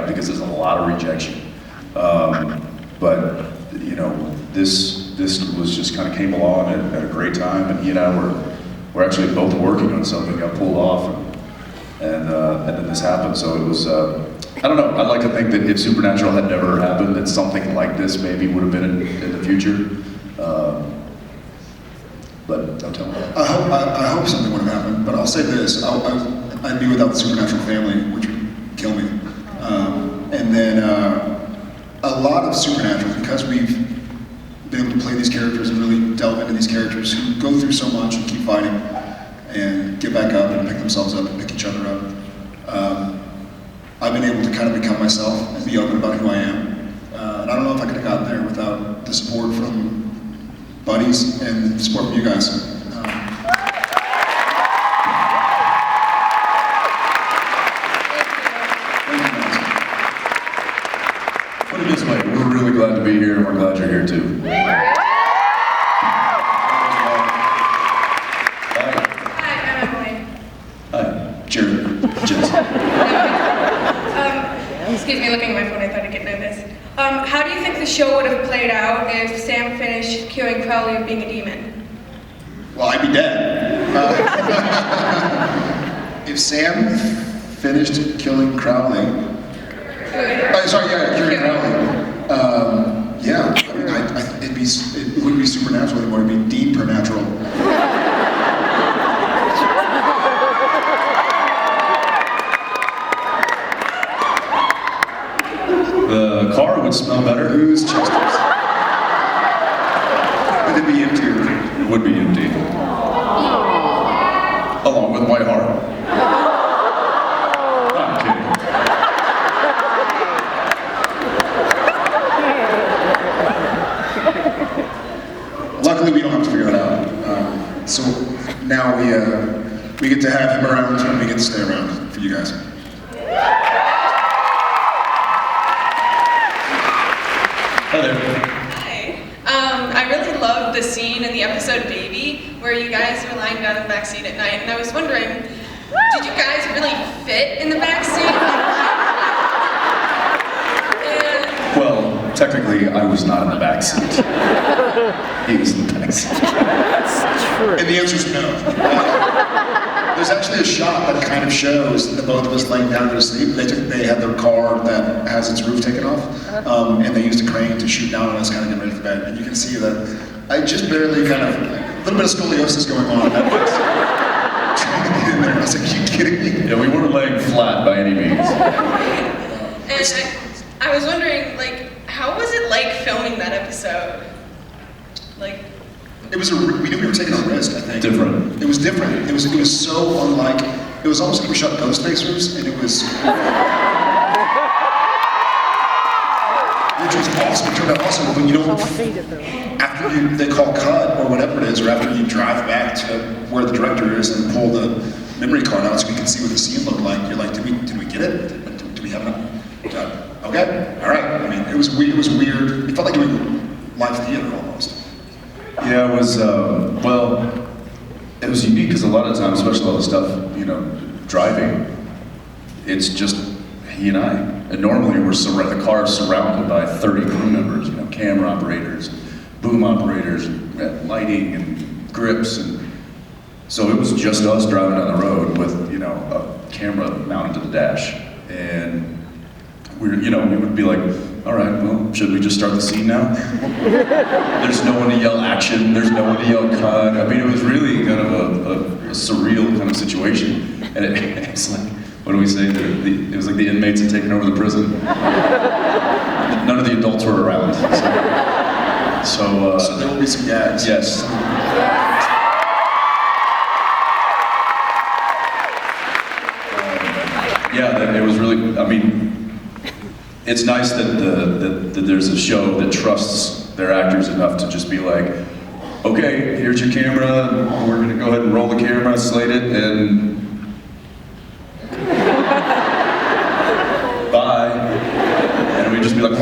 right? Because there's a lot of rejection. But you know, this was just kind of came along at a great time, and he and I were actually both working on something, got pulled off, and then this happened. So it was, I don't know, I'd like to think that if Supernatural had never happened, that something like this maybe would have been in the future. But don't tell me. I hope something would have happened, but I'll say this, I'd be without the Supernatural family, which would kill me. And then a lot of Supernatural, because we've been able to play these characters and really delve into these characters who go through so much and keep fighting and get back up and pick themselves up and pick each other up. I've been able to kind of become myself and be open about who I am. And I don't know if I could have gotten there without the support from buddies and support from you guys. Put it this way, we're really glad to be here, and we're glad you're here too. Excuse me, looking at my phone, I thought I'd get nervous. How do you think the show would have played out if Sam finished curing Crowley of being a demon? Well, I'd be dead. If Sam finished killing Crowley, curing Crowley. Yeah, I mean, it wouldn't be Supernatural anymore, it'd be Deepernatural. The car would smell better. Who's Chester's? Would it be empty? It would be empty. Along with my heart. I'm kidding. Luckily, we don't have to figure that out. So now we get to have him around and we get to stay around for you guys. Hi there. Hi. I really loved the scene in the episode Baby, where you guys were lying down in the back seat at night, and I was wondering, did you guys really fit in the back seat? Well, technically, I was not in the back seat. He was in the back seat. That's true. And the answer is no. There's actually a shot that kind of shows the both of us laying down to sleep. They had their car that has its roof taken off, and they used a crane to shoot down on us, kind of getting ready for bed. And you can see that I just barely kind of, a little bit of scoliosis going on. Trying to get in there. I was like, are you kidding me? Yeah, we weren't laying flat by any means. And I was wondering, like, how was it like filming that episode? Like, It was we knew we were taking a risk, I think. Different. It was different. It was so unlike, it was almost like we shot Ghostfacers, and it was, which was awesome. It turned out awesome, but you know, after they call cut, or whatever it is, or after you drive back to where the director is and pull the memory card out so we can see what the scene looked like, you're like, did we get it? Do we have enough? Okay, all right. I mean, it was weird. It felt like doing live theater almost. Yeah, it was, well, it was unique because a lot of times, especially all the stuff, you know, driving, it's just he and I. And normally the car is surrounded by 30 crew members, you know, camera operators, boom operators, and lighting and grips. And so it was just us driving down the road with, you know, a camera mounted to the dash. And we would be like, all right, well, should we just start the scene now? There's no one to yell action, there's no one to yell cut. I mean, it was really kind of a surreal kind of situation. And it's like, what do we say? It was like the inmates had taken over the prison. None of the adults were around. So there will be some gags. Yes. Yeah, it was really, I mean, it's nice that there's a show that trusts their actors enough to just be like, okay, here's your camera, we're gonna go ahead and roll the camera, slate it, and bye. And we'd just be like,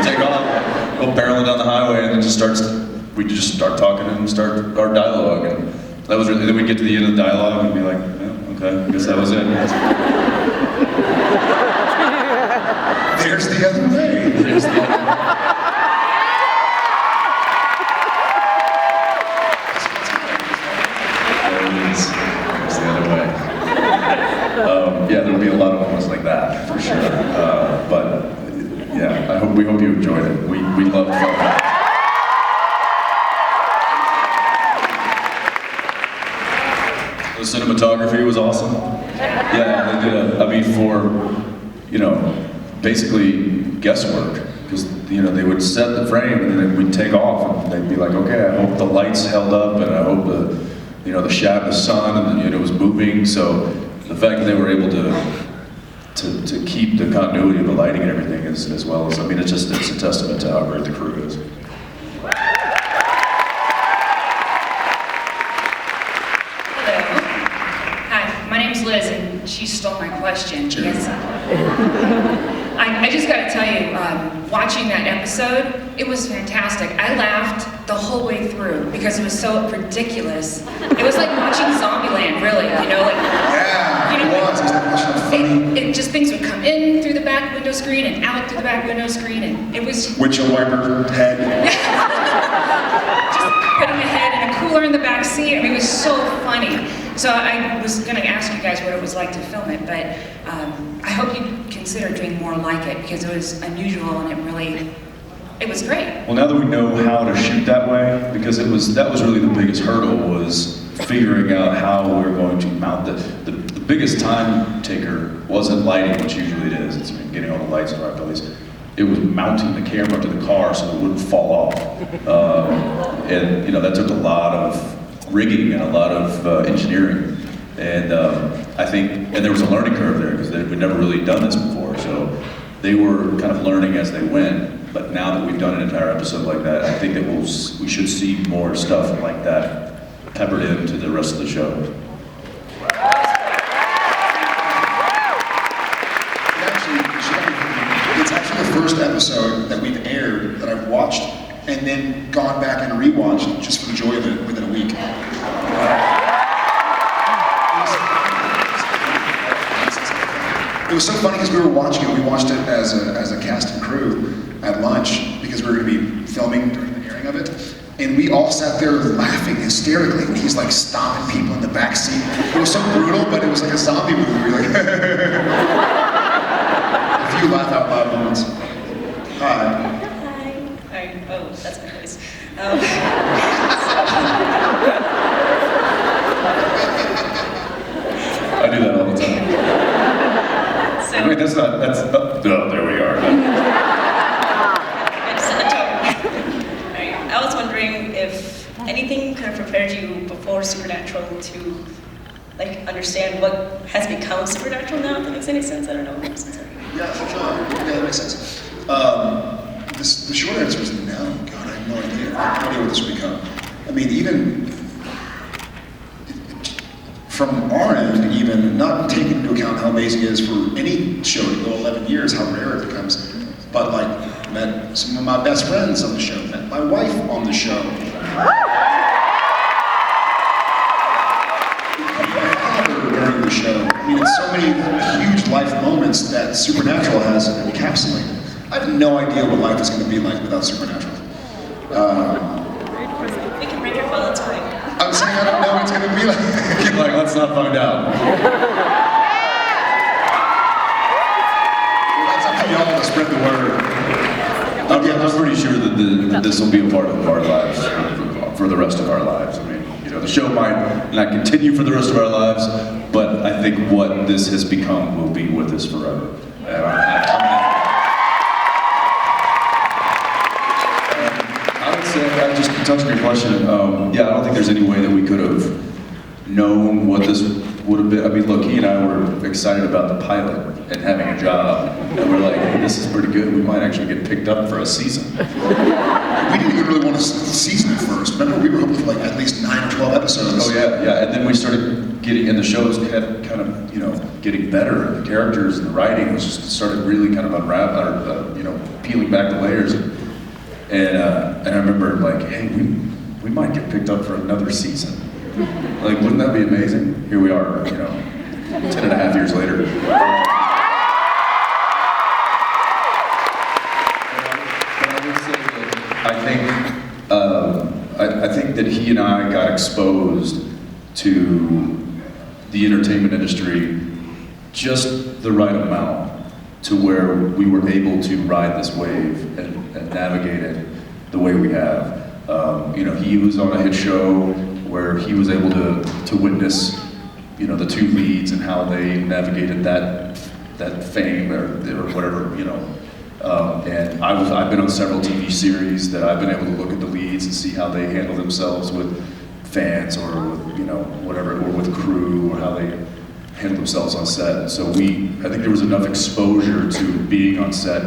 take off, go barreling down the highway, and then we'd just start talking and start our dialogue. And that was really, then we'd get to the end of the dialogue and be like, yeah, okay, I guess that was it. There's the other way. There's the other way. There it is. There's the other way. Yeah, there'll be a lot of moments like that for sure. But yeah, we hope you enjoyed it. We loved filming it. The cinematography was awesome. Yeah, they did I mean, for, basically guesswork. Because, they would set the frame and then we'd take off and they'd be like, okay, I hope the lights held up and I hope the shadow of the sun and it was moving. So the fact that they were able to keep the continuity of the lighting and everything as well as, it's a testament to how great the crew is. Liz, and she stole my question. Sure. Yes. I just got to tell you, watching that episode, it was fantastic. I laughed the whole way through because it was so ridiculous. It was like watching Zombieland, really. Yeah, it was. It's the question of funny. It just things would come in through the back window screen and out through the back window screen, and it was Windshield wiper head. just putting a head in a cooler in the back seat. It was so funny. So I was going to ask you guys what it was like to film it, but I hope you consider doing more like it because it was unusual and it was great. Well, now that we know how to shoot that way, because that was really the biggest hurdle, was figuring out how we're going to mount the biggest time taker wasn't lighting, which usually it is. It's getting all the lights in the right place. It was mounting the camera to the car so it wouldn't fall off. And that took a lot of rigging and a lot of engineering. And I think, and there was a learning curve there because we'd never really done this before. So they were kind of learning as they went. But now that we've done an entire episode like that, I think that we should see more stuff like that peppered into the rest of the show. It's actually the first episode that we've aired that I've watched and then gone back and rewatched just for the joy of it within a week. It was so funny because we were watching it. We watched it as a cast and crew at lunch because we were going to be filming during the airing of it. And we all sat there laughing hysterically when he's like stomping people in the back seat. It was so brutal, but it was like a zombie movie. We were like, a few laugh out loud moments. Hi. Hi. Oh, that's my voice. I do that all the time. Wait, that's there we are. I was wondering if anything kind of prepared you before Supernatural to understand what has become Supernatural now, if that makes any sense. I don't know. Yeah, sure. Yeah, that makes sense. The short answer is no. God, I have no idea. I have no idea what this will become. I mean, even from our end, even not taking into account how amazing it is for any show to go 11 years, how rare it becomes. But met some of my best friends on the show, met my wife on the show. During the show. I mean, it's so many huge life moments that Supernatural has encapsulated. I have no idea what life is going to be like without Supernatural. We can break your phone, that's fine. I'm saying I don't know what it's going to be like. Let's not find out. Well, that's up to y'all to spread the word. I'm pretty sure that this will be a part of our lives for the rest of our lives. I mean, the show might not continue for the rest of our lives, but I think what this has become will be with us forever. And I would say, just touching your question, I don't think there's any way that we could have known what this would have been. I mean, look, he and I were excited about the pilot and having a job, and we're like, hey, this is pretty good. We might actually get picked up for a season. We didn't even really want to season it first. Remember, we were hoping for like at least 9 or 12 episodes. Oh yeah, and then we started getting, and the shows kept kind of, getting better. The characters and the writing was just started really kind of unraveling, peeling back the layers. And I remember like, hey, we might get picked up for another season. Like, wouldn't that be amazing? Here we are, 10 and a half years later. I think that he and I got exposed to the entertainment industry just the right amount to where we were able to ride this wave and navigate it the way we have. You know, he was on a hit show where he was able to witness, you know, the two leads and how they navigated that fame or whatever, you know. And I've been on several TV series that I've been able to look at the leads and see how they handle themselves with fans or with, you know, whatever, or with crew, or how they handle themselves on set. So I think there was enough exposure to being on set,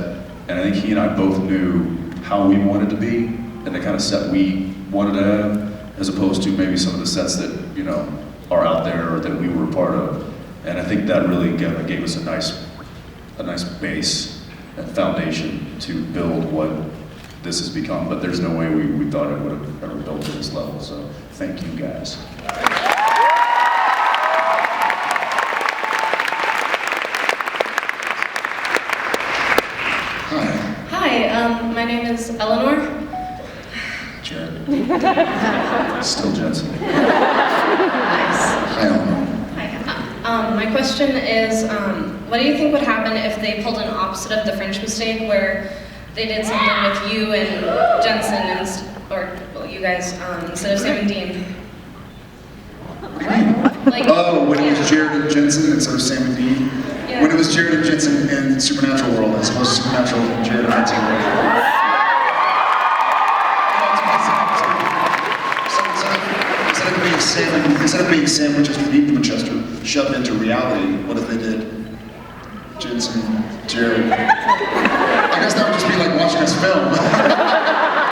and I think he and I both knew how we wanted to be and the kind of set we wanted to have, as opposed to maybe some of the sets that, you know, are out there or that we were a part of. And I think that really gave us a nice base and foundation to build what this has become. But there's no way we thought it would have ever built to this level. So thank you guys. Hi, my name is Eleanor. Jared. Still Jensen. Nice. I don't know. Hi. My question is, what do you think would happen if they pulled an opposite of the French mistake, where they did something with you and Jensen, you guys, instead of Sam and Dean? What do you mean? Like, Oh, when it yeah. was Jared and Jensen instead of Sam and Dean? Yeah. When it was Jared and Jensen in Supernatural World as opposed to Supernatural and Jared and Jensen World. Instead of being sandwiches beneath the Winchester shoved into reality, what if they did Jensen, Jared? I guess that would just be like watching us film.